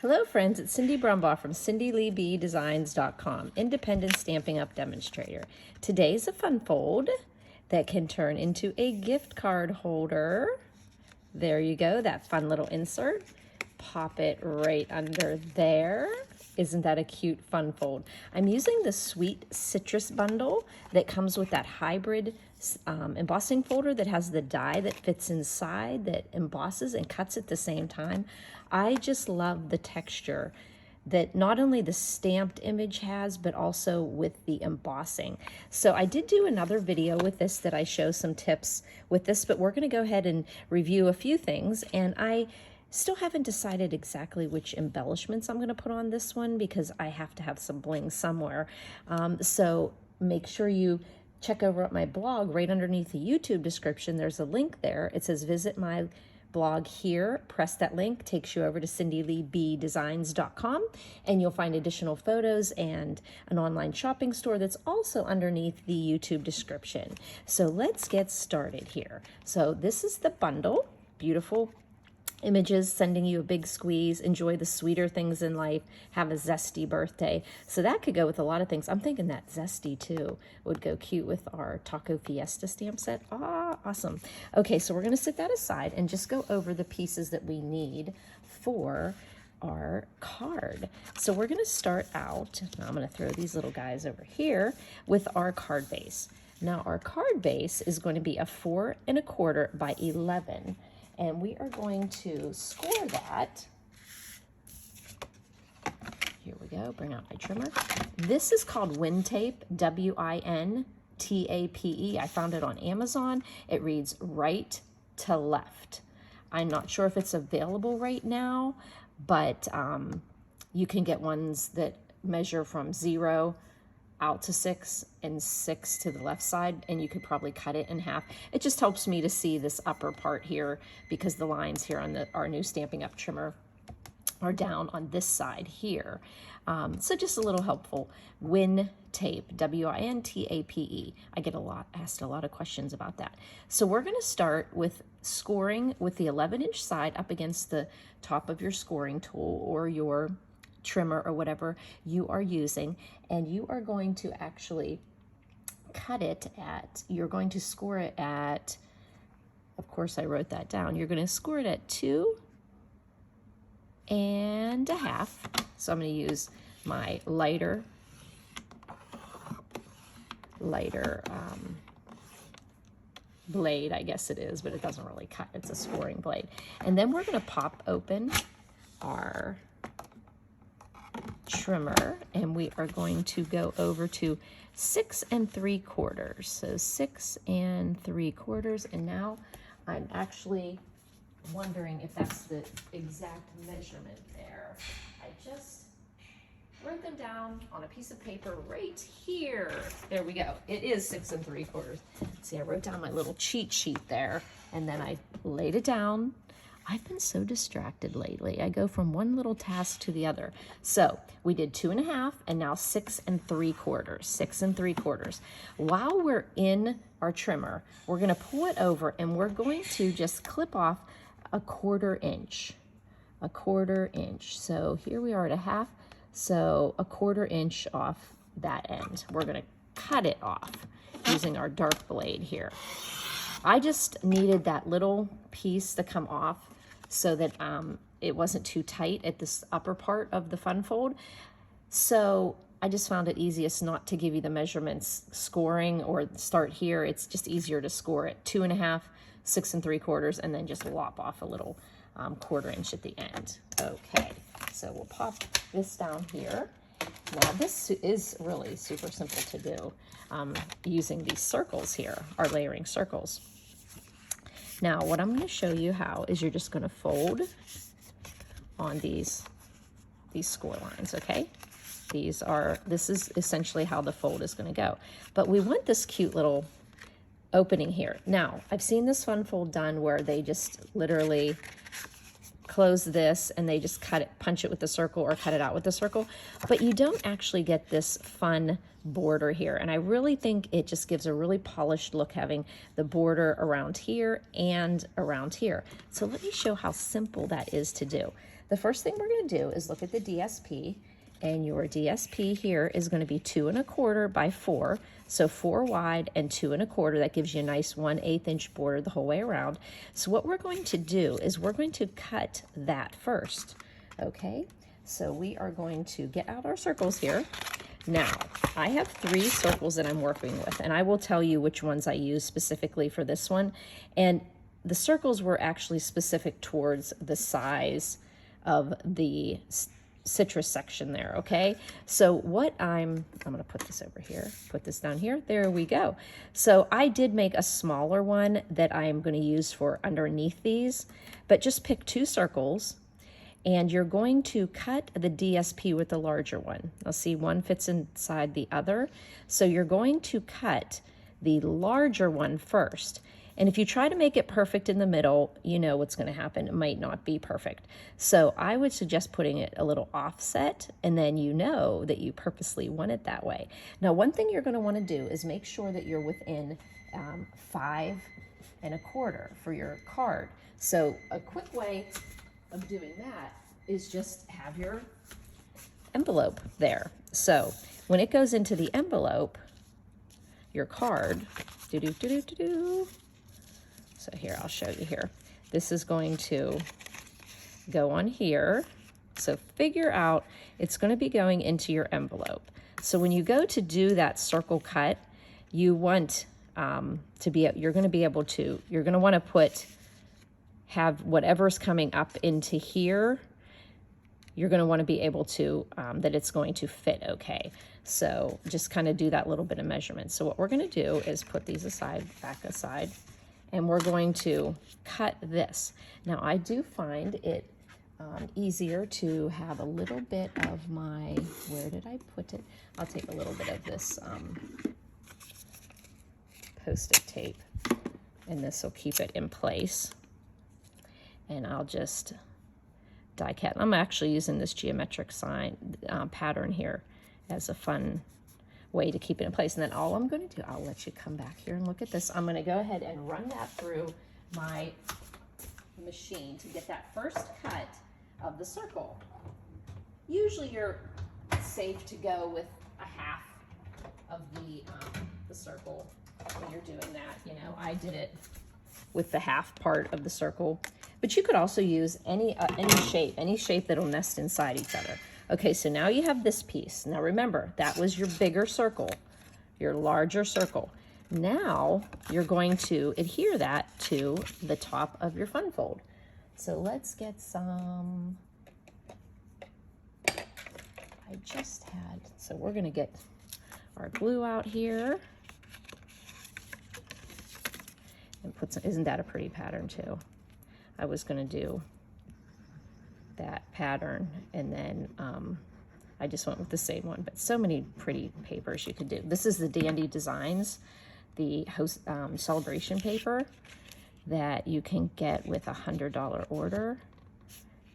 Hello friends, it's Cindy Brumbaugh from CindyLeeBDesigns.com, independent Stampin' Up! Demonstrator. Today's a fun fold that can turn into a gift card holder. There you go, that fun little insert. Pop it right under there. Isn't that a cute fun fold? I'm using the Sweet Citrus bundle that comes with that hybrid embossing folder that has the die that fits inside that embosses and cuts at the same time. I just love the texture that not only the stamped image has, but also with the embossing. So I did do another video with this that I show some tips with this, but we're gonna go ahead and review a few things. And I still haven't decided exactly which embellishments I'm gonna put on this one because I have to have some bling somewhere. So make sure you check over at my blog right underneath the YouTube description. There's a link there. It says visit my blog here. Press that link, takes you over to CindyLeeBDesigns.com, and you'll find additional photos and an online shopping store that's also underneath the YouTube description. So let's get started here. So this is the bundle. Beautiful images, sending you a big squeeze, enjoy the sweeter things in life, have a zesty birthday. So that could go with a lot of things. I'm thinking that zesty too would go cute with our Taco Fiesta stamp set. Ah, awesome. Okay, so we're gonna set that aside and just go over the pieces that we need for our card. So we're gonna start out, now I'm gonna throw these little guys over here with our card base. Now our card base is going to be a 4 1/4 by 11. And we are going to score that. Here we go, bring out my trimmer. This is called Win Tape, WINTAPE. I found it on Amazon. It reads right to left. I'm not sure if it's available right now, but you can get ones that measure from 0 out to 6 and 6 to the left side, and you could probably cut it in half. It just helps me to see this upper part here because the lines here on our new Stampin' Up! Trimmer are down on this side here. So just a little helpful. Win Tape, WINTAPE. I get asked a lot of questions about that. So we're gonna start with scoring with the 11-inch side up against the top of your scoring tool or your trimmer or whatever you are using, and you are going to actually cut it at, you're going to score it at, of course I wrote that down, you're going to score it at 2 1/2. So I'm going to use my lighter blade, I guess it is, but it doesn't really cut, it's a scoring blade. And then we're going to pop open our trimmer, and we are going to go over to 6 3/4. So 6 3/4, and now I'm actually wondering if that's the exact measurement there. I just wrote them down on a piece of paper right here. There we go. It is 6 3/4. See, I wrote down my little cheat sheet there, and then I laid it down. I've been so distracted lately. I go from one little task to the other. So we did 2 1/2 and now 6 3/4, 6 3/4. While we're in our trimmer, we're gonna pull it over and we're going to just clip off a 1/4 inch, a 1/4 inch. So here we are at 1/2, so a 1/4 inch off that end. We're gonna cut it off using our dark blade here. I just needed that little piece to come off so that it wasn't too tight at this upper part of the fun fold. So I just found it easiest not to give you the measurements scoring or start here. It's just easier to score it 2 1/2, 6 3/4, and then just lop off a little 1/4 inch at the end. Okay, so we'll pop this down here. Now this is really super simple to do using these circles here, our layering circles. Now what I'm going to show you how is you're just going to fold on these score lines, okay? This is essentially how the fold is going to go. But we want this cute little opening here. Now, I've seen this fun fold done where they just literally close this and they just cut it, punch it with the circle or cut it out with the circle, but you don't actually get this fun border here. And I really think it just gives a really polished look having the border around here and around here. So let me show how simple that is to do. the first thing we're going to do is look at the DSP, and your DSP here is going to be 2 1/4 by 4, so 4 wide and 2 1/4. That gives you a nice 1/8 inch border the whole way around. So what we're going to do is we're going to cut that first, okay? So we are going to get out our circles here. Now, I have 3 circles that I'm working with, and I will tell you which ones I use specifically for this one. And the circles were actually specific towards the size of the citrus section there, okay? So what I'm gonna put this over here, put this down here, there we go. So I did make a smaller one that I'm gonna use for underneath these, but just pick 2 circles, and you're going to cut the DSP with the larger one. Now see, one fits inside the other, so you're going to cut the larger one first. And if you try to make it perfect in the middle, you know what's going to happen. It might not be perfect. So I would suggest putting it a little offset, and then you know that you purposely want it that way. Now, one thing you're going to want to do is make sure that you're within 5 1/4 for your card. So a quick way of doing that is just have your envelope there. So when it goes into the envelope, your card, so here, I'll show you here. This is going to go on here. So figure out, it's going to be going into your envelope. So when you go to do that circle cut, you want to be, you're going to want to have whatever's coming up into here, you're going to want to be able to, that it's going to fit okay. So just kind of do that little bit of measurement. So what we're going to do is put these aside, back aside, and we're going to cut this. Now I do find it easier to have a little bit of my, where did I put it? I'll take a little bit of this Post-it tape, and this will keep it in place. And I'll just die cut. I'm actually using this geometric sign pattern here as a fun way to keep it in place. And then all I'm going to do, I'll let you come back here and look at this. I'm going to go ahead and run that through my machine to get that first cut of the circle. Usually you're safe to go with a half of the circle when you're doing that. You know, I did it with the half part of the circle, but you could also use any shape that'll nest inside each other. Okay, so now you have this piece. Now remember, that was your bigger circle, your larger circle. Now you're going to adhere that to the top of your fun fold. So let's get some, I just had, so we're gonna get our glue out here and put some, isn't that a pretty pattern too? I was gonna do that pattern, and then I just went with the same one, but so many pretty papers you could do. This is the Dandy Designs, the host celebration paper that you can get with a $100 order.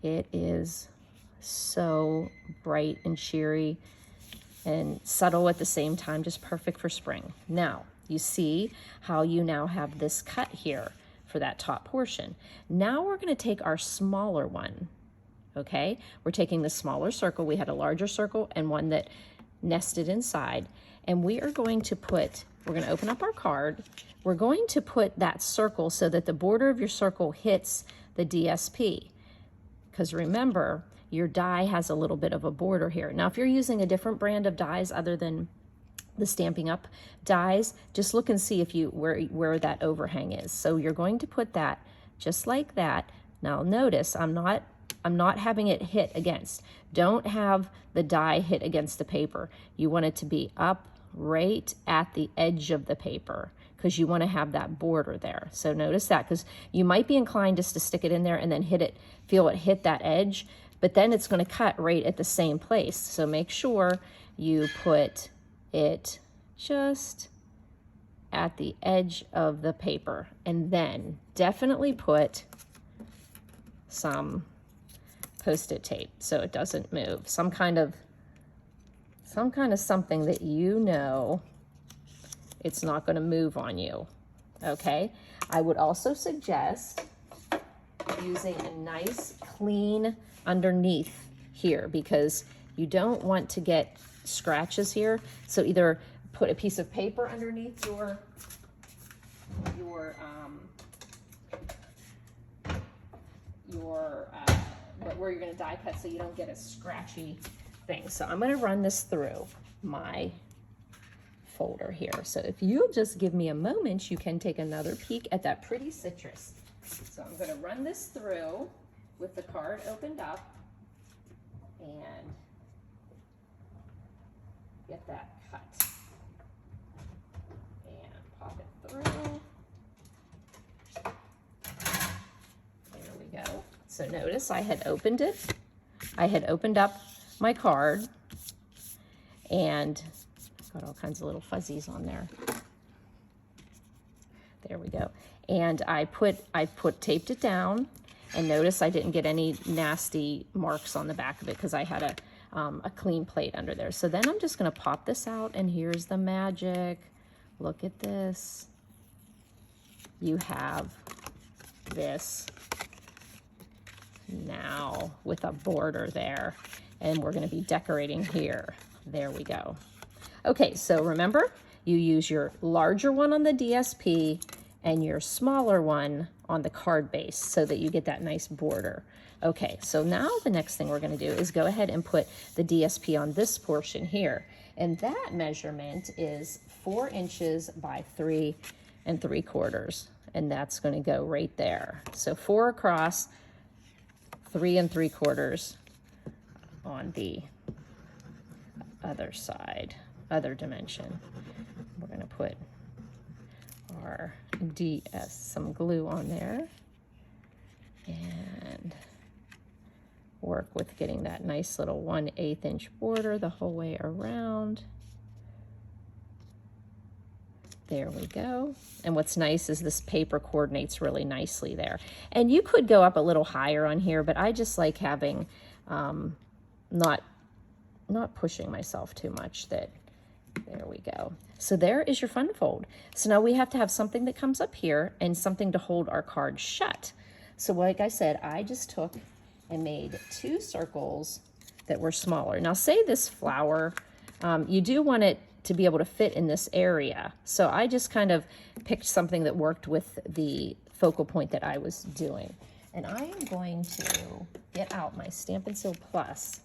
It is so bright and cheery and subtle at the same time, just perfect for spring. Now, you see how you now have this cut here for that top portion. Now we're gonna take our smaller one, okay? We're taking the smaller circle. We had a larger circle and one that nested inside. And we are going to put, we're gonna open up our card. We're going to put that circle so that the border of your circle hits the DSP. Because remember, your die has a little bit of a border here. Now, if you're using a different brand of dies other than the Stampin' Up dies, just look and see if you where that overhang is. So you're going to put that just like that. Now notice, I'm not having it hit against. Don't have the die hit against the paper. You want it to be up right at the edge of the paper because you want to have that border there. So notice that, because you might be inclined just to stick it in there and then hit it, feel it hit that edge, but then it's going to cut right at the same place. So make sure you put it just at the edge of the paper, and then definitely put some Post-it tape so it doesn't move. Some kind of something that you know it's not going to move on you. Okay, I would also suggest using a nice clean underneath here because you don't want to get scratches here. So either put a piece of paper underneath your where you're going to die cut so you don't get a scratchy thing. So I'm going to run this through my folder here. So if you'll just give me a moment, you can take another peek at that pretty citrus. So I'm going to run this through with the card opened up and get that cut. And pop it through. There we go. So notice I had opened it. I had opened up my card and got all kinds of little fuzzies on there. There we go. And I taped it down, and notice I didn't get any nasty marks on the back of it because I had a clean plate under there. So then I'm just going to pop this out, and here's the magic. Look at this. You have this now with a border there, and we're going to be decorating here. There we go. Okay, so remember, you use your larger one on the DSP and your smaller one on the card base so that you get that nice border. Okay, so now the next thing we're going to do is go ahead and put the DSP on this portion here, and that measurement is 4 inches by 3 3/4, and that's going to go right there. So 4 across, 3 3/4 on the other side, other dimension. We're going to put our some glue on there and work with getting that nice little 1/8 inch border the whole way around. There we go. And what's nice is this paper coordinates really nicely there. And you could go up a little higher on here, but I just like having, not pushing myself too much. There we go. So there is your fun fold. So now we have to have something that comes up here and something to hold our card shut. So like I said, I just took and made 2 circles that were smaller. Now say this flower, you do want it to be able to fit in this area. So I just kind of picked something that worked with the focal point that I was doing. And I am going to get out my Stampin' Seal Plus.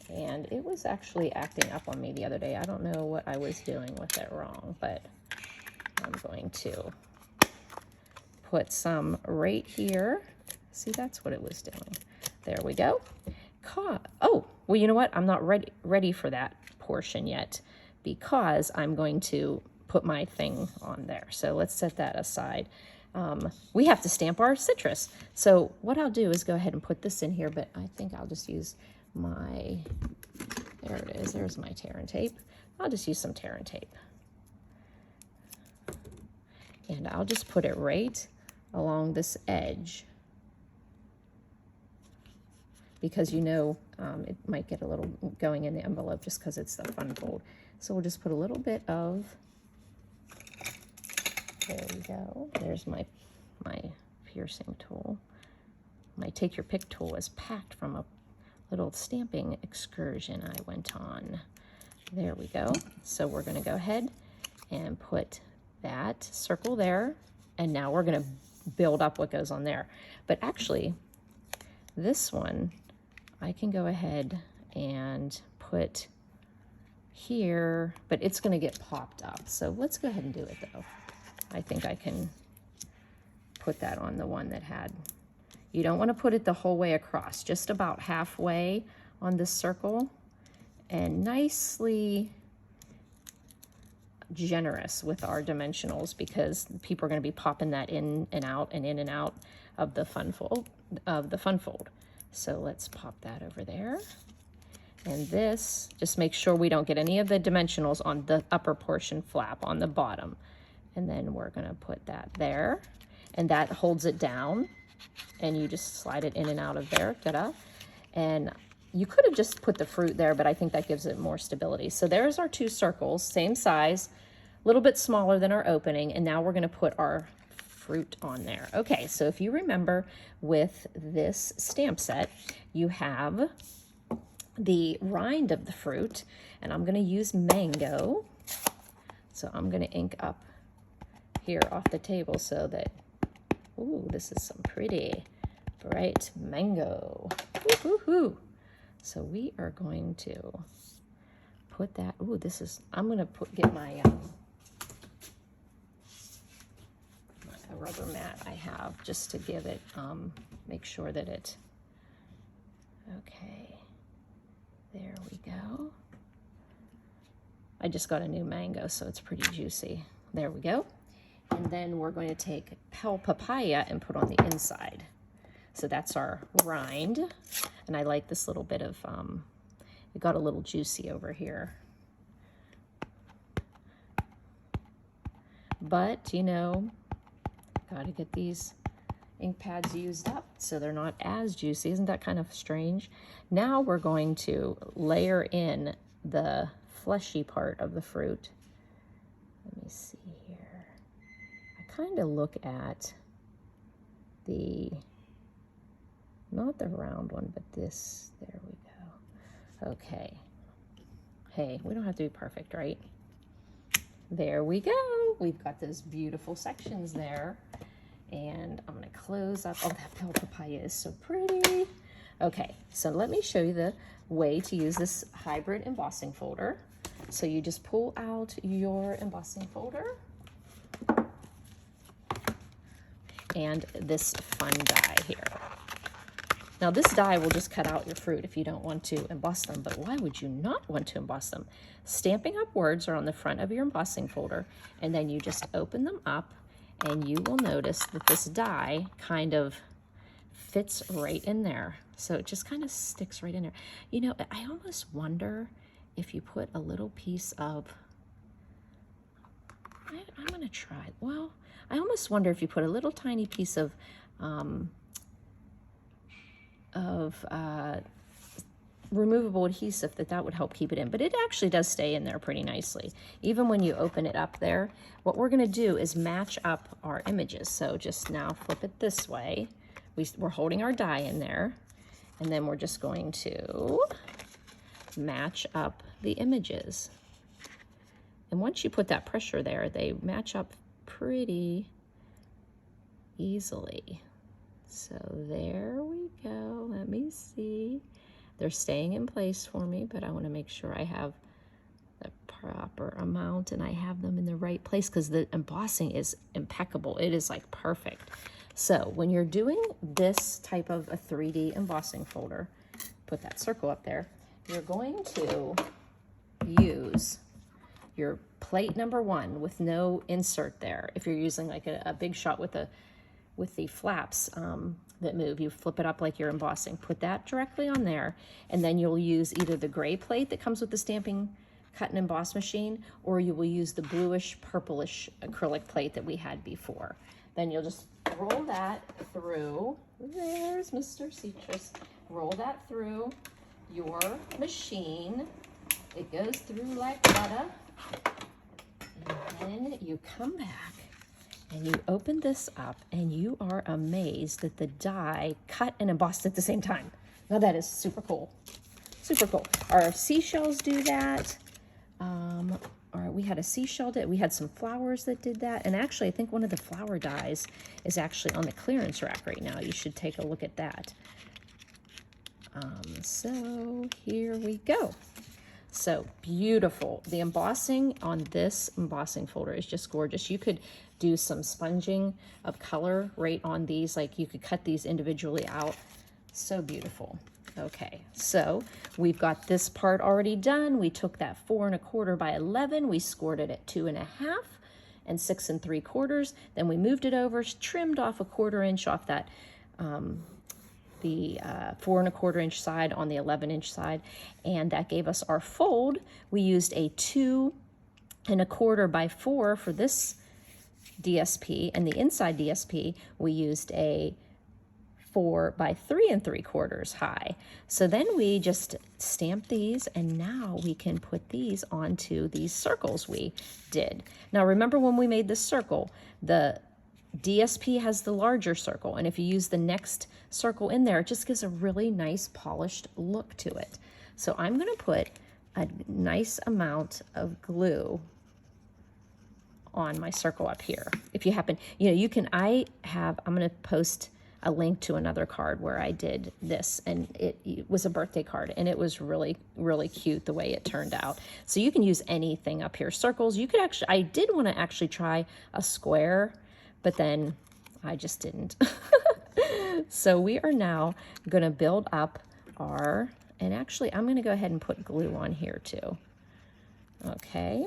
And it was actually acting up on me the other day. I don't know what I was doing with it wrong, but I'm going to put some right here. See, that's what it was doing. There we go. Oh, well, you know what? I'm not ready for that portion yet because I'm going to put my thing on there. So let's set that aside. We have to stamp our citrus. So what I'll do is go ahead and put this in here, but I think I'll just use there it is. There's my tear and tape. I'll just use some tear and tape. And I'll just put it right along this edge because you know it might get a little going in the envelope just because it's the fun fold. So we'll just put a little bit of, there we go. There's my piercing tool. My Take Your Pick tool is packed from a little stamping excursion I went on. There we go. So we're going to go ahead and put that circle there, and now we're going to build up what goes on there. But actually, this one I can go ahead and put here, but it's going to get popped up. So let's go ahead and do it though. I think I can put that on the one that had. You don't want to put it the whole way across, just about halfway on this circle, and nicely generous with our dimensionals because people are going to be popping that in and out and in and out of the fun fold. So let's pop that over there. And this, just make sure we don't get any of the dimensionals on the upper portion flap on the bottom. And then we're going to put that there, and that holds it down. And you just slide it in and out of there, ta-da. And you could have just put the fruit there, but I think that gives it more stability. So there's our 2 circles, same size, a little bit smaller than our opening, and now we're going to put our fruit on there. Okay, so if you remember with this stamp set, you have the rind of the fruit, and I'm going to use mango. So I'm going to ink up here off the table so that, ooh, this is some pretty bright mango. Woo-hoo-hoo. So we are going to put that, ooh, this is, I'm going to get my a rubber mat I have just to give it, make sure that it, okay, there we go. I just got a new mango, so it's pretty juicy. There we go. And then we're going to take papaya and put on the inside. So that's our rind. And I like this little bit of, it got a little juicy over here. But, you know, gotta get these ink pads used up so they're not as juicy. Isn't that kind of strange? Now we're going to layer in the fleshy part of the fruit. Let me see here. I kind of look at the, not the round one, but this. There we go. Okay. Hey, we don't have to be perfect, right? There we go. We've got those beautiful sections there. And I'm going to close up. Oh, that bell papaya is so pretty. Okay, so let me show you the way to use this hybrid embossing folder. So you just pull out your embossing folder and this fun die here. Now this die will just cut out your fruit if you don't want to emboss them, but why would you not want to emboss them? Stampin' Up! Words are on the front of your embossing folder, and then you just open them up and you will notice that this die kind of fits right in there. So it just kind of sticks right in there. You know, I almost wonder if you put a little piece of, I'm gonna try, well, I almost wonder if you put a little tiny piece of removable adhesive, that would help keep it in. But it actually does stay in there pretty nicely. Even when you open it up there, what we're gonna do is match up our images. So just now flip it this way. We're holding our die in there, and then we're just going to match up the images. And once you put that pressure there, they match up pretty easily. So there we go. Let me see. They're staying in place for me, but I want to make sure I have the proper amount and I have them in the right place, because the embossing is impeccable. It is like perfect. So when you're doing this type of a 3D embossing folder, put that circle up there, you're going to use your plate number 1 with no insert there. If you're using like a big shot with the flaps that move, you flip it up like you're embossing. Put that directly on there, and then you'll use either the gray plate that comes with the Stampin' Cut and Emboss machine, or you will use the bluish purplish acrylic plate that we had before. Then you'll just roll that through. There's Mr. Citrus. Roll that through your machine. It goes through like butter. And then you come back and you open this up, and you are amazed that the die cut and embossed at the same time. Now that is super cool. Super cool. Our seashells do that. We had a seashell we had some flowers that did that. And actually, I think one of the flower dies is actually on the clearance rack right now. You should take a look at that. So here we go. So beautiful. The embossing on this embossing folder is just gorgeous. You could do some sponging of color right on these. Like you could cut these individually out. So beautiful. Okay, so we've got this part already done. We took that 4 1/4 by 11. We scored it at 2 1/2 and 6 3/4. Then we moved it over, trimmed off 1/4 inch off that the 4 1/4 inch side on the 11 inch side, and that gave us our fold. We used a 2 1/4 by 4 for this DSP, and the inside DSP we used a 4 by 3 3/4 high. So then we just stamp these, and now we can put these onto these circles we did. Now remember when we made this circle, the DSP has the larger circle, and if you use the next circle in there, it just gives a really nice polished look to it. So I'm going to put a nice amount of glue on my circle up here. If you happen, you know, you can, I'm going to post a link to another card where I did this, and it was a birthday card, and it was really, really cute the way it turned out. So you can use anything up here. Circles, you could actually, I did want to actually try a square, but then I just didn't. So we are now going to build up our, and actually I'm going to go ahead and put glue on here too. Okay.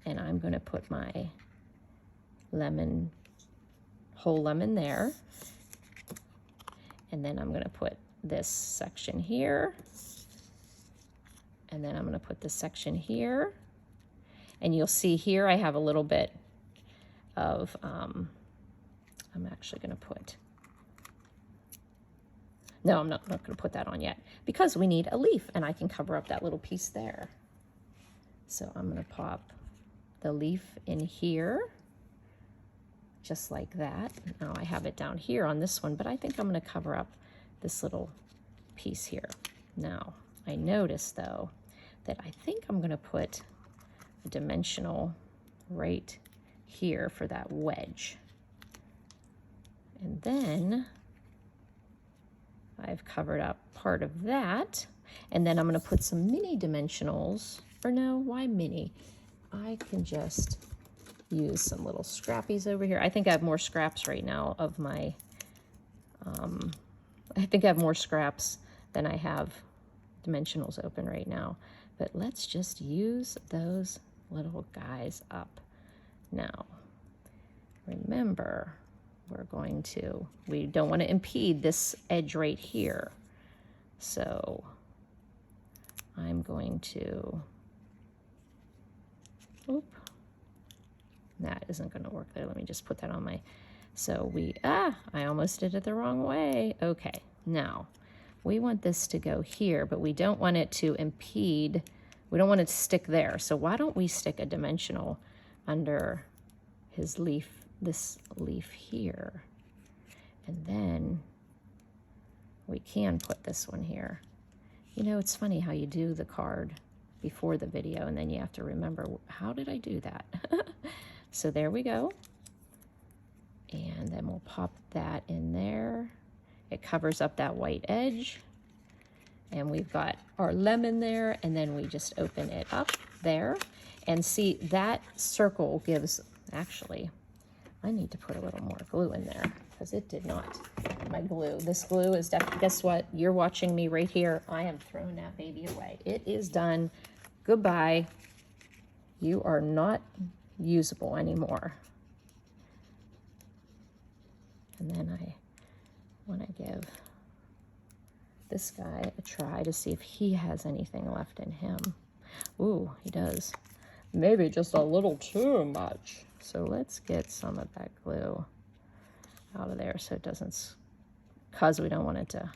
And I'm going to put my lemon, whole lemon there. And then I'm going to put this section here. And then I'm going to put this section here. And you'll see here I have a little bit of, I'm actually going to put, no, I'm not going to put that on yet because we need a leaf, and I can cover up that little piece there. So I'm going to pop the leaf in here, just like that. Now I have it down here on this one, but I think I'm going to cover up this little piece here. Now, I noticed though that I think I'm going to put a dimensional right here for that wedge. And then I've covered up part of that. And then I'm going to put some mini dimensionals, or no, why mini? I can just use some little scrappies over here. I think I have more scraps right now of my, I think I have more scraps than I have dimensionals open right now. But let's just use those little guys up. Now, remember, we don't want to impede this edge right here. So I'm going to, that isn't going to work there. Let me just put that on my, so I almost did it the wrong way. Okay, now we want this to go here, but we don't want it to impede. We don't want it to stick there. So why don't we stick a dimensional under his leaf, this leaf here? And then we can put this one here. You know, it's funny how you do the card before the video, and then you have to remember, how did I do that? So there we go. And then we'll pop that in there. It covers up that white edge. And we've got our lemon there, and then we just open it up there. And see, that circle gives, actually, I need to put a little more glue in there because it did not. My glue, this glue is definitely, guess what? You're watching me right here. I am throwing that baby away. It is done. Goodbye. You are not usable anymore. And then I want to give this guy a try to see if he has anything left in him. Ooh, he does. Maybe just a little too much. So let's get some of that glue out of there so it doesn't, because we don't want it to,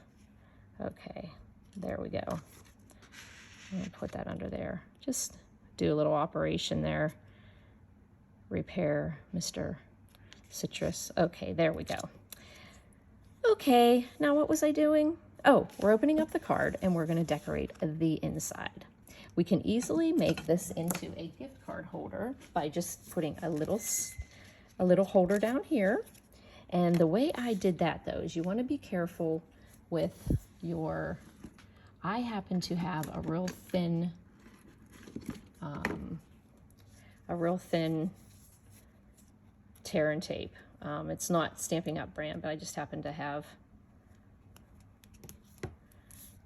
okay, there we go. I'm gonna put that under there. Just do a little operation there. Repair Mr. Citrus. Okay, there we go. Okay, now what was I doing? Oh, we're opening up the card and we're gonna decorate the inside. We can easily make this into a gift card holder by just putting a little holder down here. And the way I did that though is you want to be careful with your, I happen to have a real thin tear and tape. It's not Stampin' Up brand, but I just happen to have,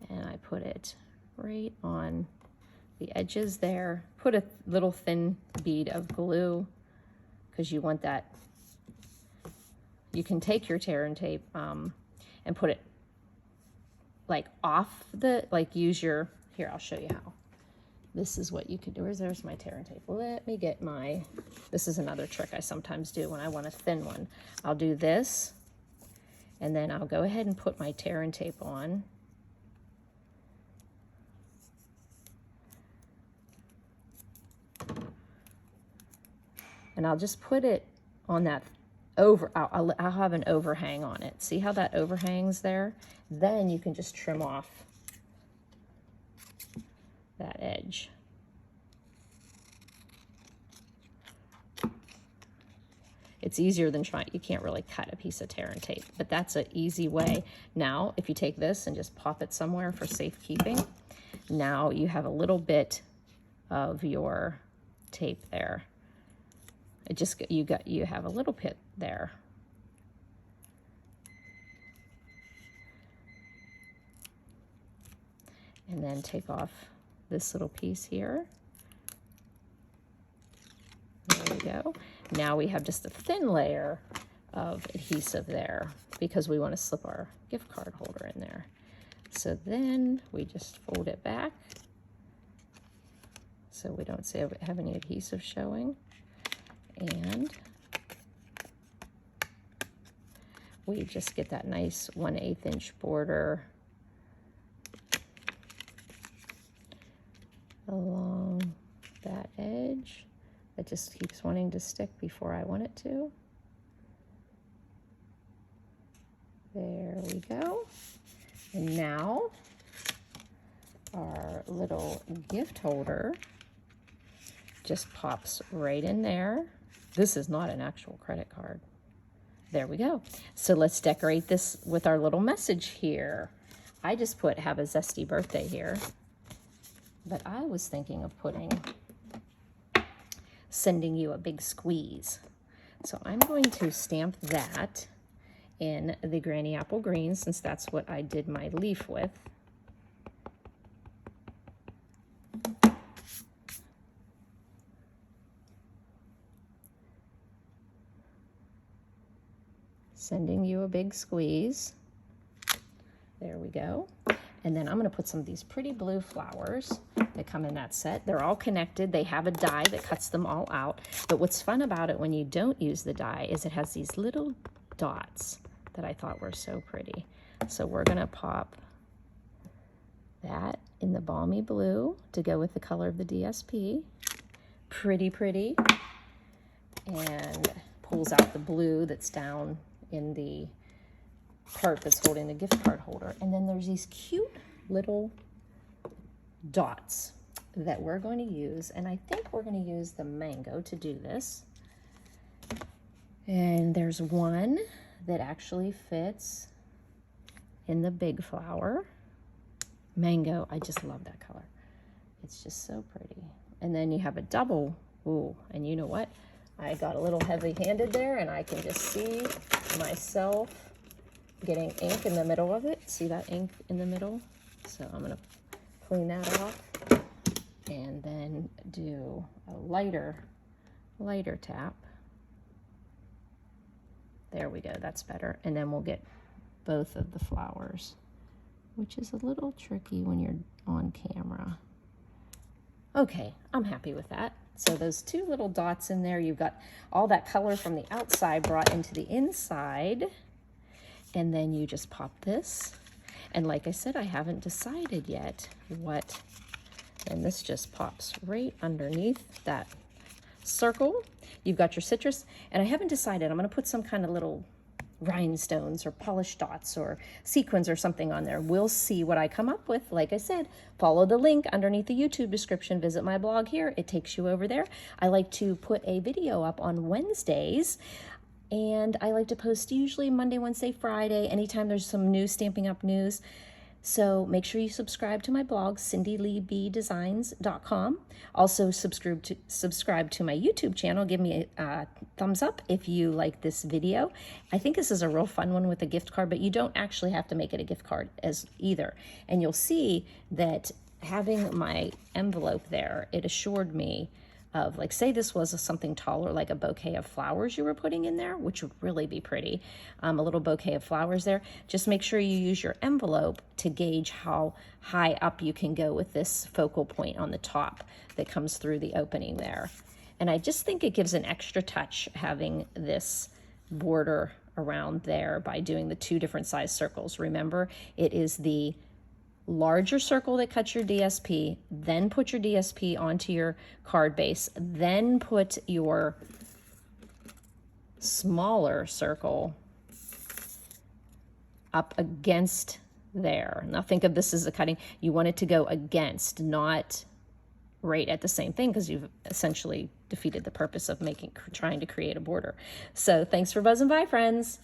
and I put it right on the edges there. Put a little thin bead of glue because you want that. You can take your tear and tape and put it like off the, like use your, here, I'll show you how. This is what you could do. There's my tear and tape. Let me get my, this is another trick I sometimes do when I want a thin one. I'll do this, and then I'll go ahead and put my tear and tape on. And I'll just put it on that I'll have an overhang on it. See how that overhangs there? Then you can just trim off that edge. It's easier than trying, you can't really cut a piece of tear and tape, but that's an easy way. Now, if you take this and just pop it somewhere for safekeeping, now you have a little bit of your tape there. It just, you have a little bit there. And then take off this little piece here. There we go. Now we have just a thin layer of adhesive there because we want to slip our gift card holder in there. So then we just fold it back so we don't have any adhesive showing. And we just get that nice 1/8 inch border along that edge. It just keeps wanting to stick before I want it to. There we go. And now our little gift holder just pops right in there. This is not an actual credit card. There we go. So let's decorate this with our little message here. I just put "Have a Zesty Birthday" here, but I was thinking of putting "Sending you a big squeeze." So I'm going to stamp that in the Granny Apple Green since that's what I did my leaf with. Sending you a big squeeze. There we go. And then I'm going to put some of these pretty blue flowers that come in that set. They're all connected. They have a die that cuts them all out. But what's fun about it when you don't use the die is it has these little dots that I thought were so pretty. So we're going to pop that in the balmy blue to go with the color of the DSP. Pretty, pretty. And pulls out the blue that's down in the part that's holding the gift card holder. And then there's these cute little dots that we're going to use, and I think we're going to use the mango to do this. And there's one that actually fits in the big flower. Mango, I just love that color. It's just so pretty. And then you have a double, ooh, and you know what? I got a little heavy-handed there, and I can just see myself getting ink in the middle of it. See that ink in the middle? So I'm gonna clean that off and then do a lighter tap. There we go, that's better. And then we'll get both of the flowers, which is a little tricky when you're on camera. Okay, I'm happy with that. So those two little dots in there, you've got all that color from the outside brought into the inside. And then you just pop this. And like I said, I haven't decided yet what, and this just pops right underneath that circle. You've got your citrus, and I haven't decided. I'm gonna put some kind of little rhinestones or polished dots or sequins or something on there. We'll see what I come up with. Like I said, follow the link underneath the YouTube description. Visit my blog here. It takes you over there. I like to put a video up on Wednesdays, and I like to post usually Monday, Wednesday, Friday, anytime there's some new Stampin' Up! News. So make sure you subscribe to my blog, cindyleeBdesigns.com. Also subscribe to my YouTube channel. Give me a thumbs up if you like this video. I think this is a real fun one with a gift card, but you don't actually have to make it a gift card as either. And you'll see that having my envelope there, it assured me of, like, say this was something taller, like a bouquet of flowers you were putting in there, which would really be pretty, a little bouquet of flowers there. Just make sure you use your envelope to gauge how high up you can go with this focal point on the top that comes through the opening there. And I just think it gives an extra touch having this border around there by doing the two different size circles. Remember, it is the larger circle that cuts your DSP, then put your DSP onto your card base, then put your smaller circle up against there. Now think of this as a cutting. You want it to go against, not right at the same thing, because you've essentially defeated the purpose of trying to create a border. So thanks for buzzing by, friends.